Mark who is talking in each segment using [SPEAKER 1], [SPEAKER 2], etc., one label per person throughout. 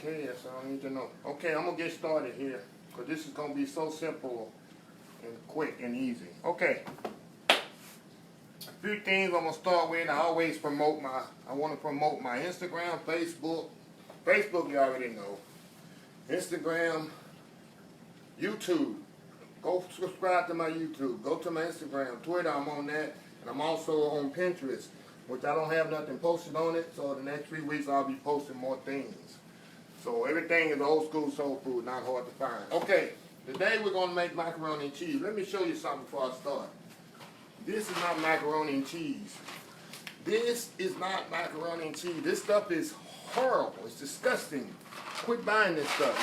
[SPEAKER 1] cares, so I don't need to know. Okay, I'm gonna get started here, because this is gonna be so simple and quick and easy. Okay. A few things I'm gonna start with. I always promote I want to promote my Instagram, Facebook. Facebook you already know. Instagram, YouTube. Go subscribe to my YouTube. Go to my Instagram, Twitter, I'm on that. And I'm also on Pinterest, which I don't have nothing posted on it. So the next 3 weeks I'll be posting more things. So everything is old school soul food, not hard to find. Okay, today we're gonna make macaroni and cheese. Let me show you something before I start. This is not macaroni and cheese. This is not macaroni and cheese. This stuff is horrible. It's disgusting. Quit buying this stuff.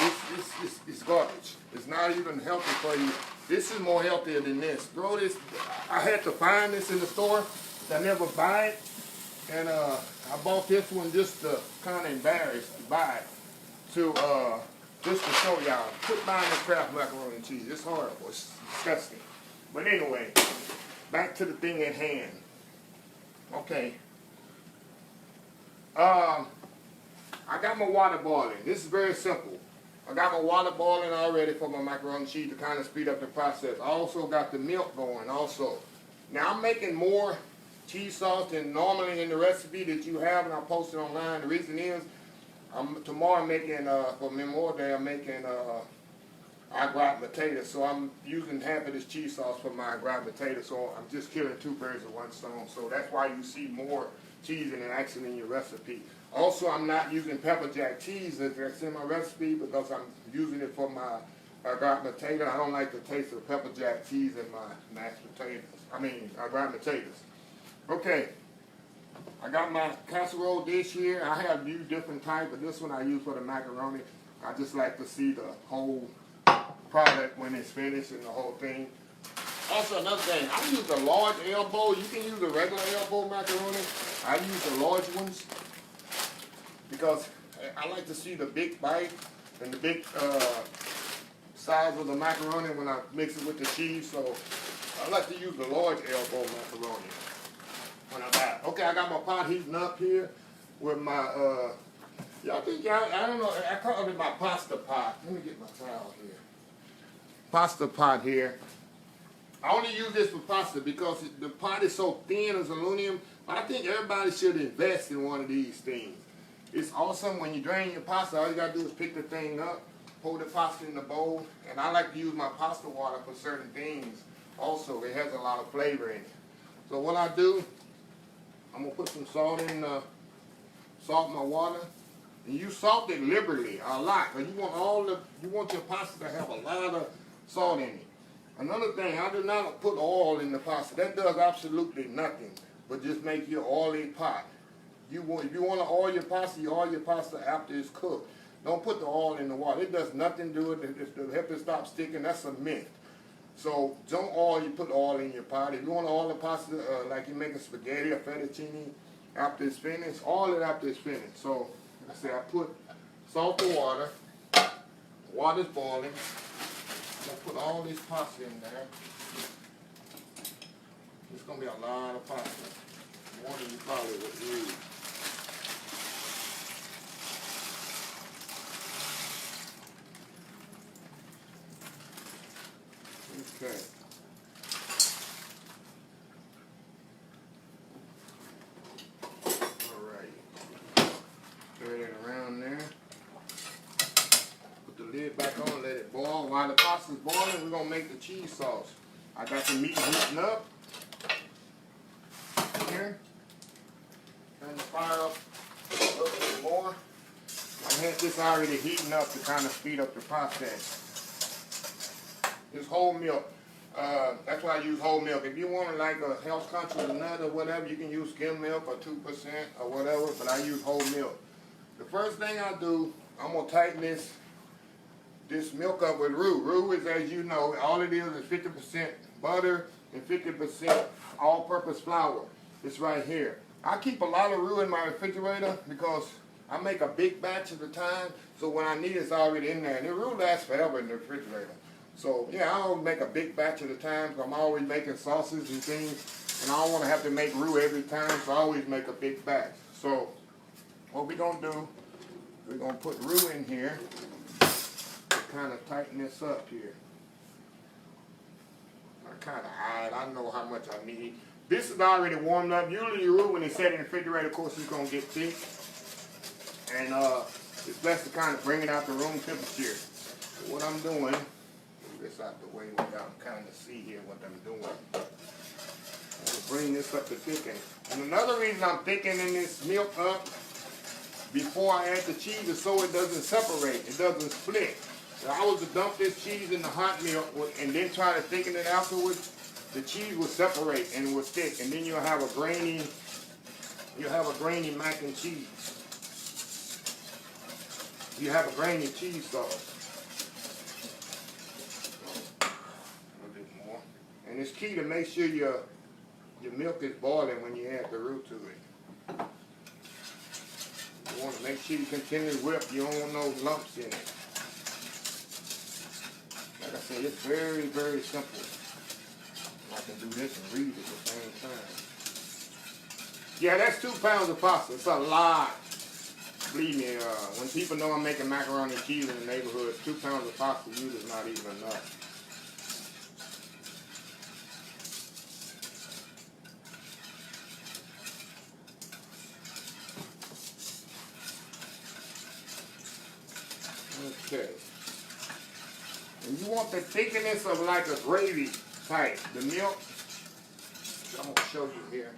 [SPEAKER 1] It's garbage. It's not even healthy for you. This is more healthier than this. Throw this. I had to find this in the store. I never buy it. And I bought this one just to kind of embarrassed to buy it. Just to show y'all. Quit buying this crap macaroni and cheese. It's horrible. It's disgusting. But anyway, back to the thing at hand. Okay. I got my water boiling. This is very simple. I got my water boiling already for my macaroni and cheese to kind of speed up the process. I also got the milk going also. Now I'm making more cheese sauce than normally in the recipe that you have, and I posted online. The reason is, tomorrow I'm making, for Memorial Day, I'm making au gratin potatoes. So I'm using half of this cheese sauce for my au gratin potatoes. So I'm just killing 2 birds with 1 stone. So that's why you see more cheese in it actually in your recipe. Also, I'm not using pepper jack cheese that's in my recipe because I'm using it for my au gratin potato. I don't like the taste of pepper jack cheese in my mashed potatoes. Au gratin potatoes. Okay, I got my casserole dish here. I have a few different types, but this one I use for the macaroni. I just like to see the whole product when it's finished and the whole thing. Also, another thing, I use a large elbow. You can use a regular elbow macaroni. I use the large ones because I like to see the big bite and the big size of the macaroni when I mix it with the cheese. So I like to use the large elbow macaroni when I buy it. Okay, I got my pot heating up here with my, I don't know, I call it my pasta pot. Let me get my towel here. Pasta pot here. I only use this for pasta because the pot is so thin as aluminum. I think everybody should invest in one of these things. It's awesome when you drain your pasta. All you gotta do is pick the thing up, pour the pasta in the bowl, and I like to use my pasta water for certain things. Also, it has a lot of flavor in it. So what I do, I'm gonna put some salt in, salt my water, and you salt it liberally, a lot, because you want your pasta to have a lot of salt in it. Another thing, I do not put oil in the pasta. That does absolutely nothing, but just make your oily pot. If you want to oil your pasta, you oil your pasta after it's cooked. Don't put the oil in the water. It does nothing to it. It's to help it stop sticking. That's a myth. So don't oil, you put oil in your pot. If you want to oil the pasta like you're making spaghetti or fettuccine after it's finished, oil it after it's finished. So, like I say, I put salt the water. Water's boiling. I'm going to put all this pasta in there. It's going to be a lot of pasta. More than you probably would use. Okay. Alright. Stir it around there. Put the lid back on, let it boil. While the pasta's boiling, we're gonna make the cheese sauce. I got the meat heating up. Here. Turn the fire up a little bit more. I had this already heating up to kind of speed up the process. It's whole milk. That's why I use whole milk. If you want like a health conscious nut or whatever, you can use skim milk or 2% or whatever, but I use whole milk. The first thing I do, I'm going to tighten this milk up with roux. Roux is, as you know, all it is 50% butter and 50% all-purpose flour. It's right here. I keep a lot of roux in my refrigerator because I make a big batch at a time, so when I need it, it's already in there. And the roux lasts forever in the refrigerator. So, yeah, I always make a big batch at a time because I'm always making sauces and things, and I don't want to have to make roux every time, so I always make a big batch. So, what we're going to do, We're going to put roux in here to kind of tighten this up here. I kind of hide. I know how much I need. This is already warmed up. Usually your roux, when it's set in the refrigerator, of course, it's going to get thick. And it's best to kind of bring it out to room temperature. So what I'm doing, move this out the way where y'all kind of see here what I'm doing. I'm going to bring this up to thicken. And another reason I'm thickening this milk up before I add the cheese is so it doesn't separate, it doesn't split. If I was to dump this cheese in the hot milk and then try to thicken it afterwards, the cheese will separate and will stick, and then you'll have a grainy mac and cheese. You have a grainy cheese sauce. A little bit more. And it's key to make sure your milk is boiling when you add the roux to it. You want to make sure you continue to whip. You don't want no lumps in it. Like I said, it's very, very simple. I can do this and read at the same time. Yeah, that's 2 pounds of pasta. It's a lot. Believe me, when people know I'm making macaroni and cheese in the neighborhood, 2 pounds of pasta usually is not even enough. Okay. And you want the thickness of like a gravy type. The milk, I'm going to show you here.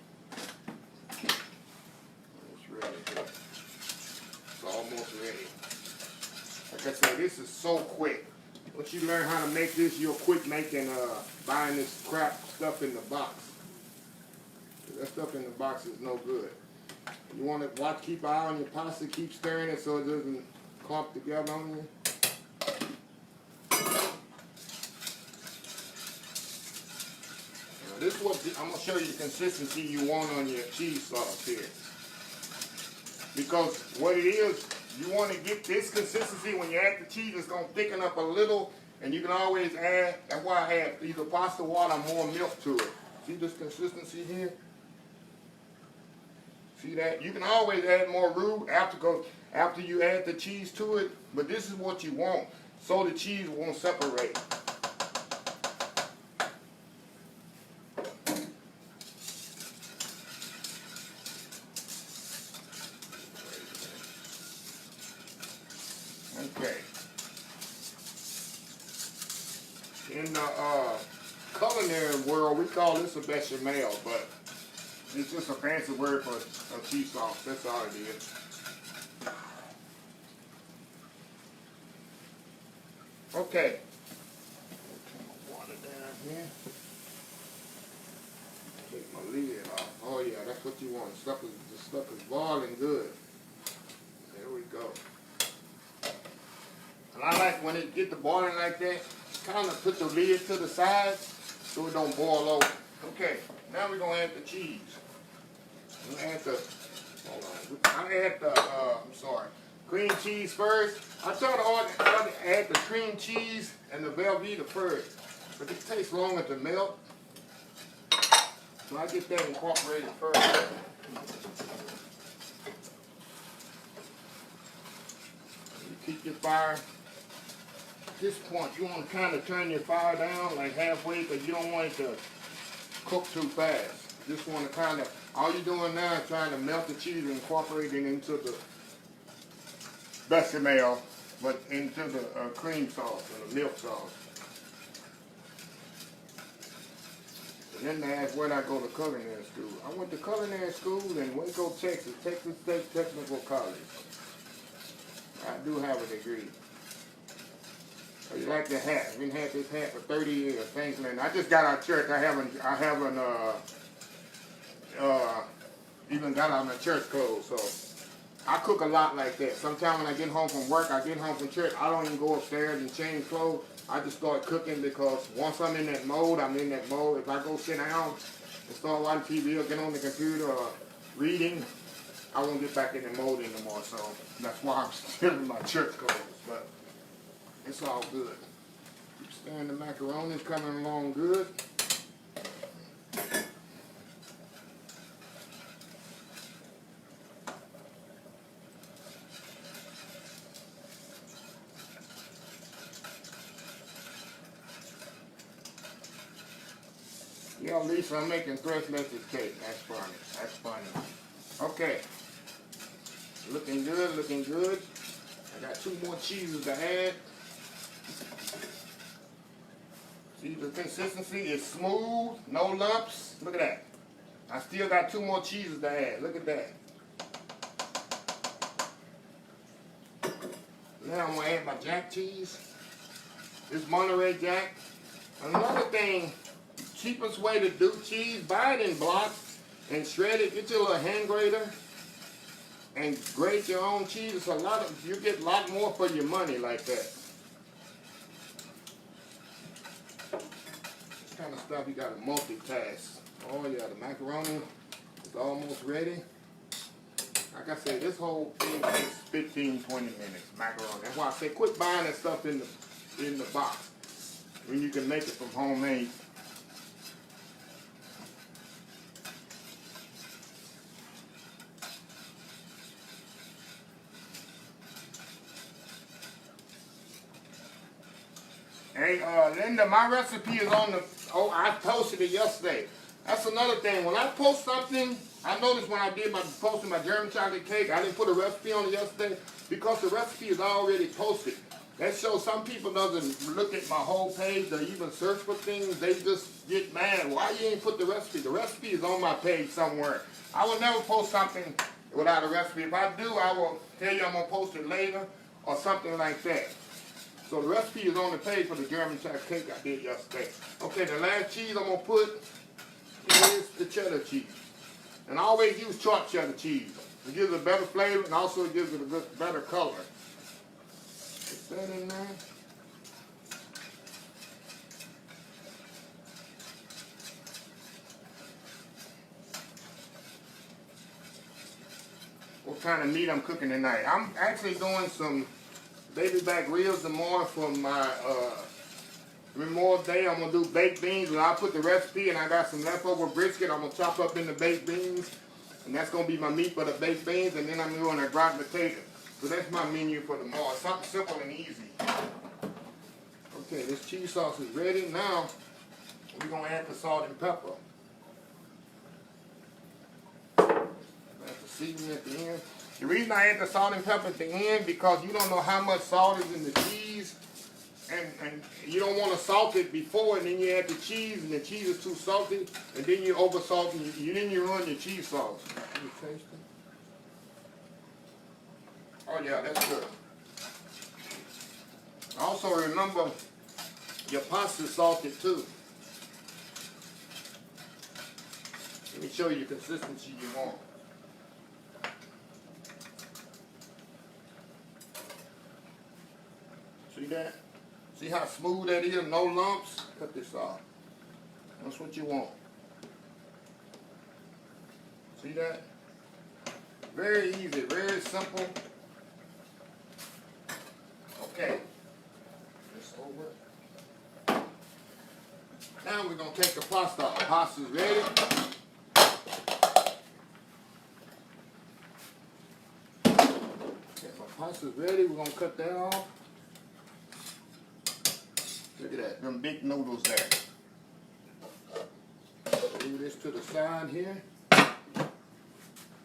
[SPEAKER 1] It's ready. It's almost ready. Like I said, this is so quick. Once you learn how to make this, you'll quit making, buying this crap stuff in the box. That stuff in the box is no good. You want to keep an eye on your pasta, keep stirring it so it doesn't clump together on you. This is what I'm going to show you the consistency you want on your cheese sauce here. Because what it is, you want to get this consistency when you add the cheese. It's going to thicken up a little, and you can always add, that's why I add either pasta water or more milk to it. See this consistency here? See that? You can always add more roux after you add the cheese to it, but this is what you want, so the cheese won't separate. Okay. In the culinary world, we call this a bechamel, but it's just a fancy word for a cheese sauce. That's all it is. Okay. Turn my water down here. Take my lid off. Oh yeah, that's what you want. The stuff is boiling good. There we go. And I like when it get to boiling like that, kind of put the lid to the side so it don't boil over. Okay, now we're going to add the cheese. I'm going to add the, hold on, I add the, cream cheese first. I try to add the cream cheese and the velvetta first, but it takes longer to melt. So I get that incorporated first. You keep your fire. At this point, you want to kind of turn your fire down like halfway, because you don't want it to cook too fast. You just want to kind of, all you're doing now is trying to melt the cheese and incorporate it into the bechamel, but into the cream sauce or the milk sauce. And then they ask where I go to culinary school. I went to culinary school in Waco, Texas State Technical College. I do have a degree. So you like the hat? I've been had this hat for 30 years. Thanks, man. I just got out of church. I haven't even got on my church clothes. So I cook a lot like that. Sometimes when I get home from work, I get home from church, I don't even go upstairs and change clothes. I just start cooking, because once I'm in that mode, I'm in that mode. If I go sit down and start watching TV or get on the computer or reading, I won't get back in the mode anymore. So that's why I'm still in my church clothes. But it's all good. Keep stirring the macaroni's coming along good. Yo, Lisa, I'm making fresh lettuce cake. That's funny. That's funny. Okay. Looking good, looking good. I got 2 more cheeses to add. See, the consistency is smooth, no lumps. Look at that. I still got 2 more cheeses to add. Look at that. Now I'm going to add my jack cheese. This Monterey Jack. Another thing, cheapest way to do cheese, buy it in blocks and shred it. Get your little hand grater and grate your own cheese. It's you get a lot more for your money like that. This kind of stuff you got to multitask. Oh yeah, the macaroni is almost ready. Like I said, this whole thing takes 15, 20 minutes, macaroni. That's why I say quit buying that stuff in the box when you can make it from homemade. Hey, Linda, my recipe is on the, I posted it yesterday. That's another thing. When I post something, I noticed when I did posting my German chocolate cake, I didn't put a recipe on it yesterday because the recipe is already posted. That shows some people doesn't look at my whole page or even search for things. They just get mad. Why you ain't put the recipe? The recipe is on my page somewhere. I will never post something without a recipe. If I do, I will tell you I'm going to post it later or something like that. So the recipe is on the page for the German chocolate cake I did yesterday. Okay, the last cheese I'm going to put is the cheddar cheese. And I always use chalk cheddar cheese. It gives it a better flavor and also it gives it a better color. Put that in there. What kind of meat I'm cooking tonight? I'm actually doing some baby back ribs tomorrow for my Memorial Day. I'm going to do baked beans, and I'll put the recipe, and I got some leftover brisket I'm going to chop up in the baked beans, and that's going to be my meat for the baked beans, and then I'm doing a grilled potato. So that's my menu for tomorrow. Something simple and easy. Okay, this cheese sauce is ready. Now, we're going to add the salt and pepper. That's the seasoning at the end. The reason I add the salt and pepper at the end because you don't know how much salt is in the cheese, and you don't want to salt it before, and then you add the cheese, and the cheese is too salty, and then you over salt, and then you ruin your cheese sauce. Can you taste it? Oh yeah, that's good. Also remember, your pasta is salted too. Let me show you the consistency you want. See that? See how smooth that is? No lumps? Cut this off. That's what you want. See that? Very easy, very simple. Okay. This over. Now we're going to take the pasta off. The pasta's ready. Okay, my pasta's ready. We're going to cut that off. Look at that, them big noodles there. Move this to the side here.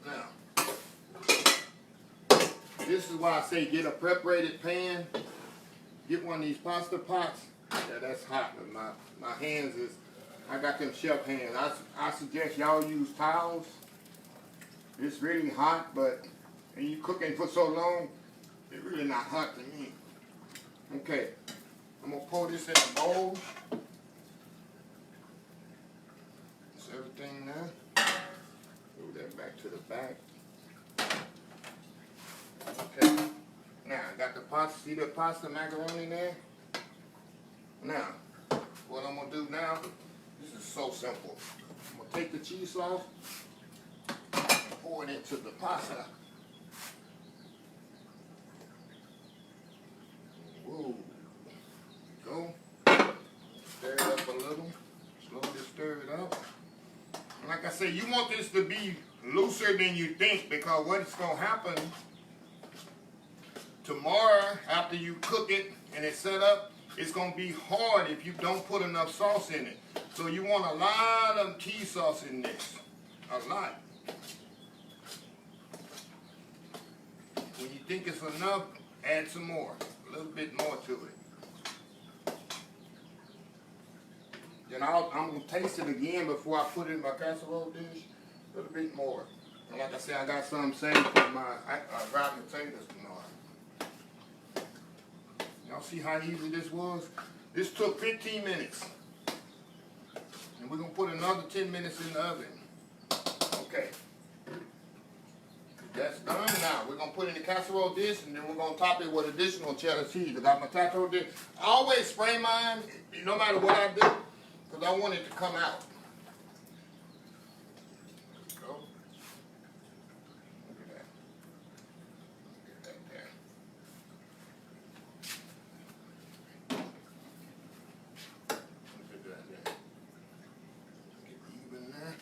[SPEAKER 1] Now, this is why I say get a preparated pan. Get one of these pasta pots. Yeah, that's hot. My hands is, I got them chef hands. I suggest y'all use towels. It's really hot, but when you cooking for so long, it's really not hot to me. Okay. I'm going to pour this in a bowl. That's everything now. Move that back to the back. Okay. Now, I got the pasta. See the pasta macaroni there? Now, what I'm going to do now, this is so simple. I'm going to take the cheese sauce and pour it into the pasta. Whoa. Go. Stir it up a little. Slowly stir it up. And like I said, you want this to be looser than you think because what's going to happen tomorrow after you cook it and it's set up, it's going to be hard if you don't put enough sauce in it. So you want a lot of cheese sauce in this. A lot. When you think it's enough, add some more. A little bit more to it. Then I'm going to taste it again before I put it in my casserole dish. A little bit more. And like I said, I got some saved for my rotten potatoes tomorrow. Y'all see how easy this was? This took 15 minutes. And we're going to put another 10 minutes in the oven. Okay. That's done now. We're going to put it in the casserole dish, and then we're going to top it with additional cheddar cheese. I got my casserole dish. I always spray mine, no matter what I do, because I want it to come out. There we go. Look at that. Get that there. Look at that there. Get even there.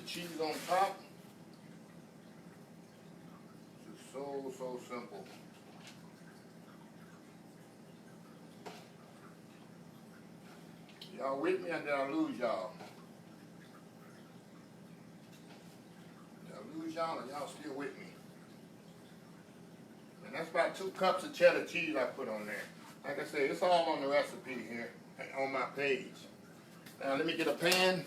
[SPEAKER 1] Cheese on top. It's so simple. Y'all with me or did I lose y'all? Did I lose y'all or y'all still with me? And that's about 2 cups of cheddar cheese I put on there. Like I said, it's all on the recipe here on my page. Now let me get a pan.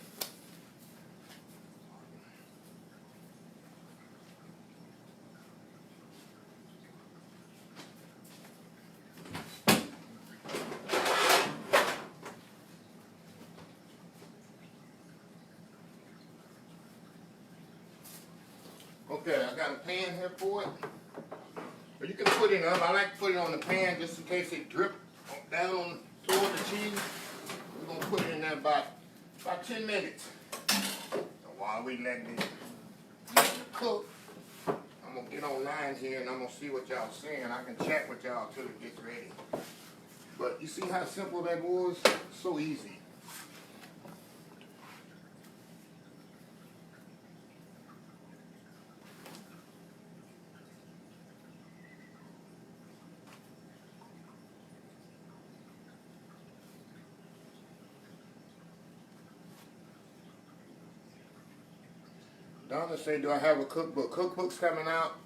[SPEAKER 1] Okay, I got a pan here for it. But you can put it up. I like to put it on the pan just in case it drip down toward the cheese. We're going to put it in there about 10 minutes. And while we let it cook, I'm going to get online here and I'm going to see what y'all saying. I can chat with y'all till it gets ready. But you see how simple that was? So easy. Donna say, do I have a cookbook? Cookbook's coming out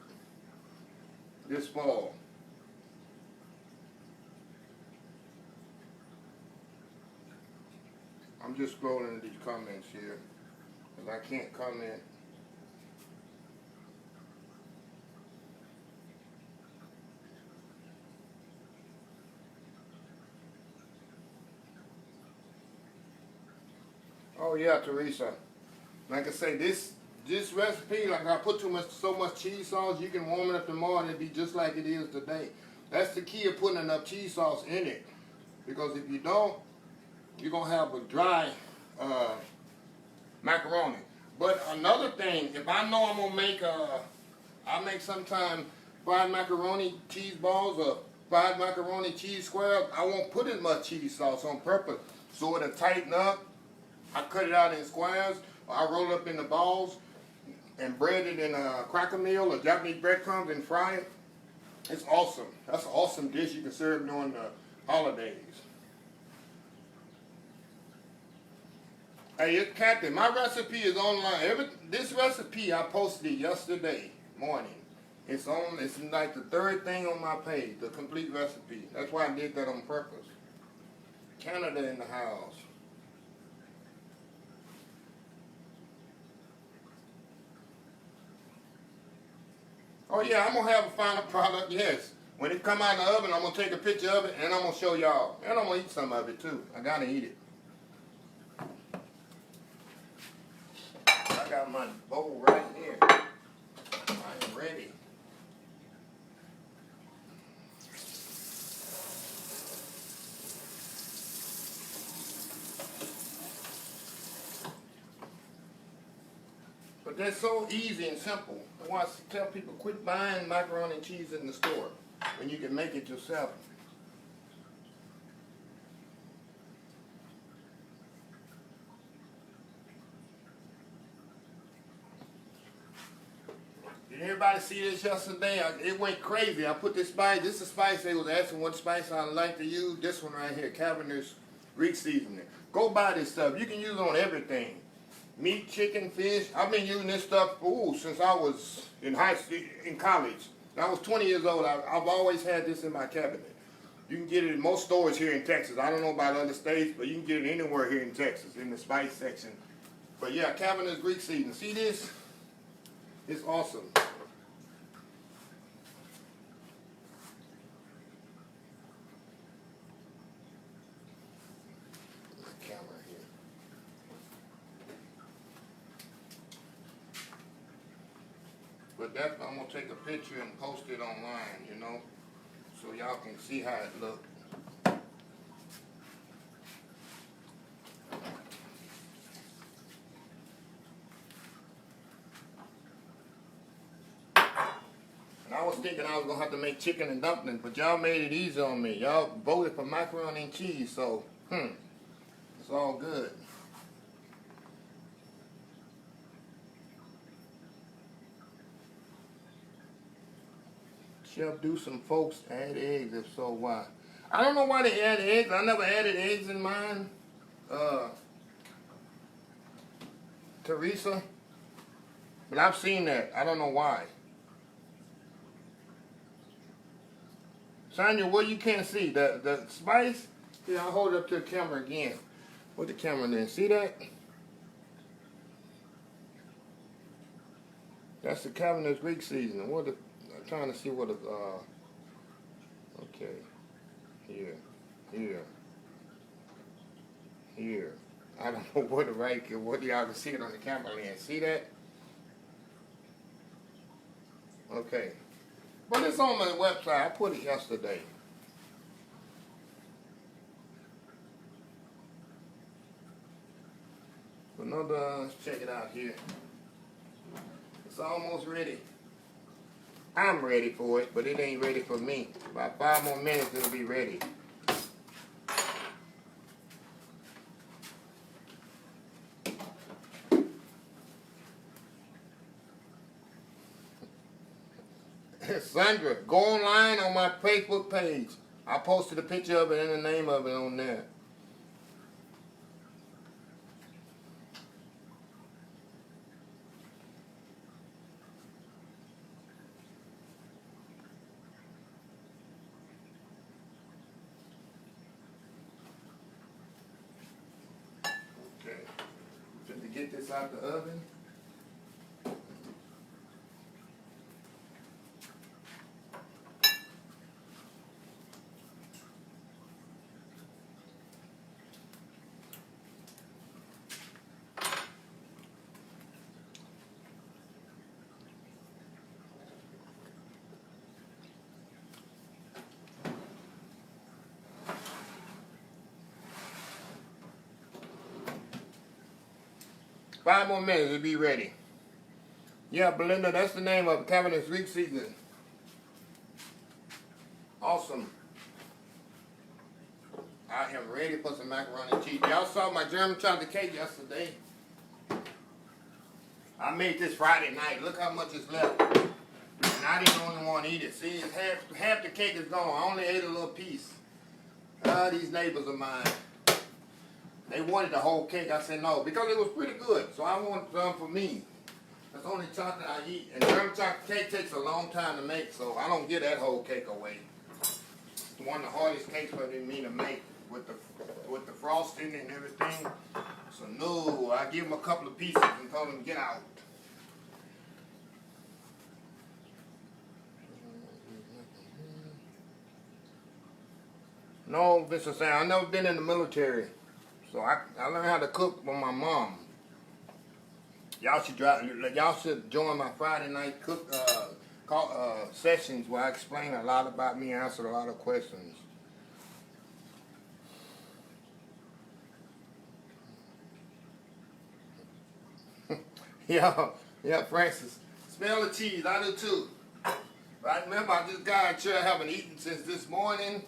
[SPEAKER 1] this fall. I'm just scrolling these comments here because I can't comment. Oh yeah, Teresa. Like I say, this recipe, like I put so much cheese sauce, you can warm it up tomorrow and it'll be just like it is today. That's the key of putting enough cheese sauce in it. Because if you don't, you're going to have a dry macaroni. But another thing, if I know I'm going to make, I make sometimes fried macaroni cheese balls or fried macaroni cheese squares, I won't put as much cheese sauce on purpose. So it'll tighten up. I cut it out in squares, or I roll it up in the balls and bread it in a cracker meal or Japanese breadcrumbs and fry it. It's awesome. That's an awesome dish you can serve during the holidays. Hey, it's Captain. My recipe is online. This recipe I posted yesterday morning. It's like the 3rd thing on my page, the complete recipe. That's why I did that on purpose. Canada in the house. Oh yeah, I'm going to have a final product, yes. When it come out of the oven, I'm going to take a picture of it and I'm going to show y'all. And I'm going to eat some of it too. I got to eat it. I got my bowl right here. I am ready. But that's so easy and simple. I want to tell people, quit buying macaroni and cheese in the store when you can make it yourself. Yeah. everybody see this yesterday? It went crazy. I put this spice. This is a spice they was asking what spice I like to use. This one right here, Cavender's Greek seasoning. Go buy this stuff. You can use it on everything. Meat, chicken, fish. I've been using this stuff since I was in college. I was 20 years old. I've always had this in my cabinet. You can get it in most stores here in Texas. I don't know about other states, but you can get it anywhere here in Texas in the spice section. But yeah, Cavender's Greek seasoning. See this? It's awesome. Camera here. But that I'm gonna take a picture and post it online, you know, so y'all can see how it looks. I was thinking I was going to have to make chicken and dumplings, but y'all made it easy on me. Y'all voted for macaroni and cheese, so, it's all good. Chef, do some folks add eggs? If so, why? I don't know why they add eggs. I never added eggs in mine. Teresa. But I've seen that. I don't know why. Sonya, what you can't see, the spice, here, I'll hold it up to the camera again. Put the camera in. See that? That's the Cavender's Greek seasoning. I'm trying to see what it, okay. Here. I don't know what what y'all can see it on the camera lens. See that? Okay. But it's on my website. I put it yesterday. Let's check it out here. It's almost ready. I'm ready for it, but it ain't ready for me. About 5 more minutes, it'll be ready. Sandra, go online on my Facebook page. I posted a picture of it and the name of it on there. Okay. Just to get this out the oven. Five more minutes, it'll be ready. Yeah, Belinda, that's the name of Cavender's Greek seasoning. Awesome. I am ready for some macaroni and cheese. Y'all saw my German chocolate cake yesterday. I made this Friday night. Look how much is left. And I didn't only want to eat it. See, half the cake is gone. I only ate a little piece. These neighbors of mine. They wanted the whole cake. I said no, because it was pretty good. So I wanted some for me. That's the only chocolate I eat. And German chocolate cake takes a long time to make, so I don't give that whole cake away. It's one of the hardest cakes for me to make with the frosting and everything. So no, I give them a couple of pieces and told them to get out. No, Mr. Sam, I've never been in the military. So I learned how to cook with my mom. Y'all should join my Friday night sessions where I explain a lot about me and answer a lot of questions. Yeah, Francis. Smell the cheese, I do too. But I remember I just got here, I haven't eaten since this morning.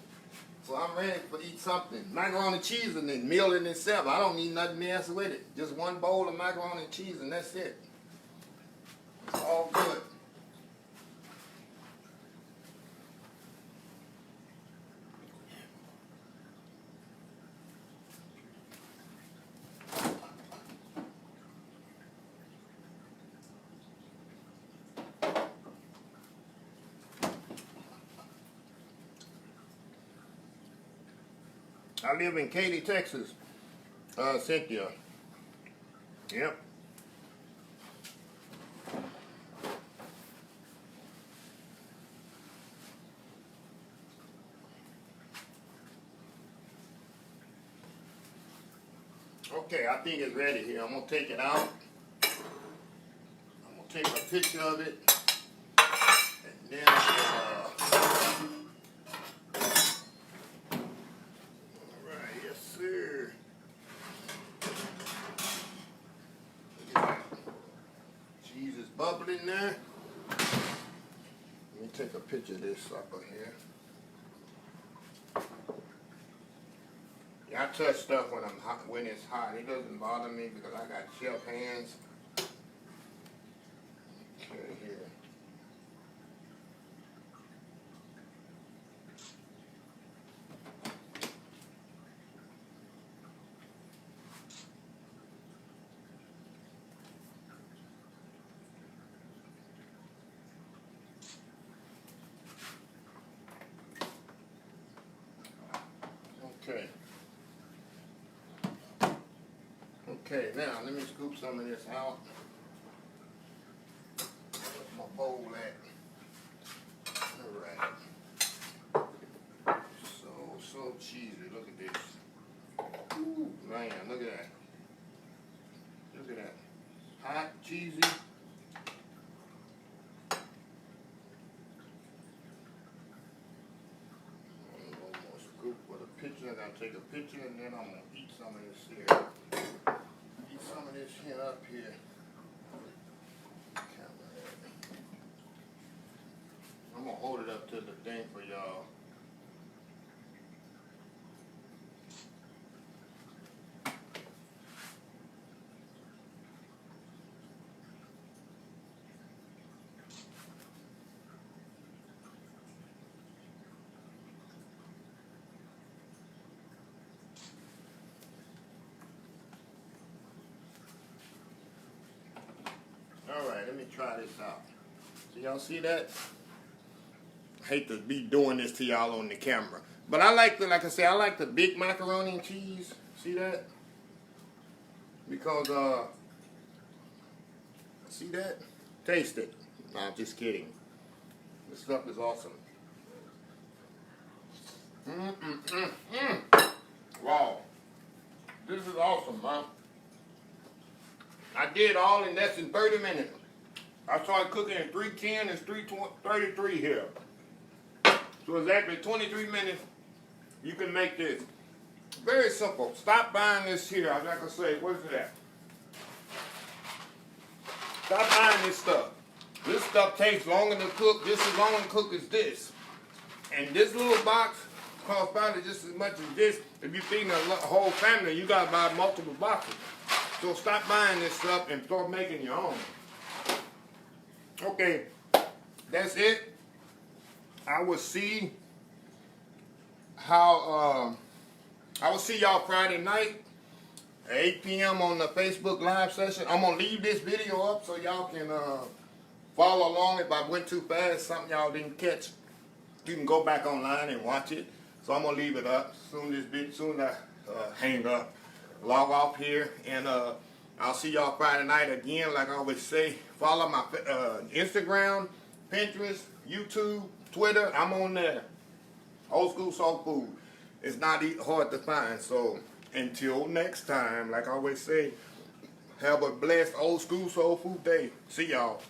[SPEAKER 1] So I'm ready to eat something. Macaroni and cheese and then meal in itself. I don't need nothing else with it. Just one bowl of macaroni and cheese and that's it. It's all good. I live in Katy, Texas. Cynthia. Yep. Okay, I think it's ready here. I'm gonna take it out. I'm gonna take a picture of it, and then all right, yes sir. Look at that. Cheese is bubbling there. Let me take a picture of this sucker here. I touch stuff when I'm hot, when it's hot. It doesn't bother me because I got chef hands. Okay, here. Okay. Okay, now let me scoop some of this out. Where's my bowl at? Alright. So cheesy. Look at this. Ooh, man, look at that. Look at that. Hot, cheesy. One more scoop with a picture. I gotta take a picture and then I'm gonna eat some of this here. Eat some of this shit up here. I'm gonna hold it up to the thing for y'all. Alright, let me try this out. So y'all see that? I hate to be doing this to y'all on the camera. But I like the, like I said, I like the big macaroni and cheese. See that? Because, see that? Taste it. No, I'm just kidding. This stuff is awesome. Wow. This is awesome, man. I did all in less than 30 minutes. I started cooking at 3:10. It's 3:33 here. So exactly 23 minutes, you can make this. Very simple. Stop buying this here. Like I say, where's it at? Stop buying this stuff. This stuff takes longer to cook. This is longer to cook as this. And this little box costs probably just as much as this. If you're feeding a whole family, you gotta buy multiple boxes. So stop buying this stuff and start making your own. Okay, that's it. I will see how I will see y'all Friday night at 8 p.m. on the Facebook live session. I'm gonna leave this video up so y'all can follow along. If I went too fast, something y'all didn't catch, you can go back online and watch it. So I'm gonna leave it up soon I hang up, log off here, and I'll see y'all Friday night again. Like I always say, follow my Instagram, Pinterest, YouTube, Twitter. I'm on there. Old School Soul Food. It's not hard to find. So until next time, like I always say, have a blessed Old School Soul Food day. See y'all.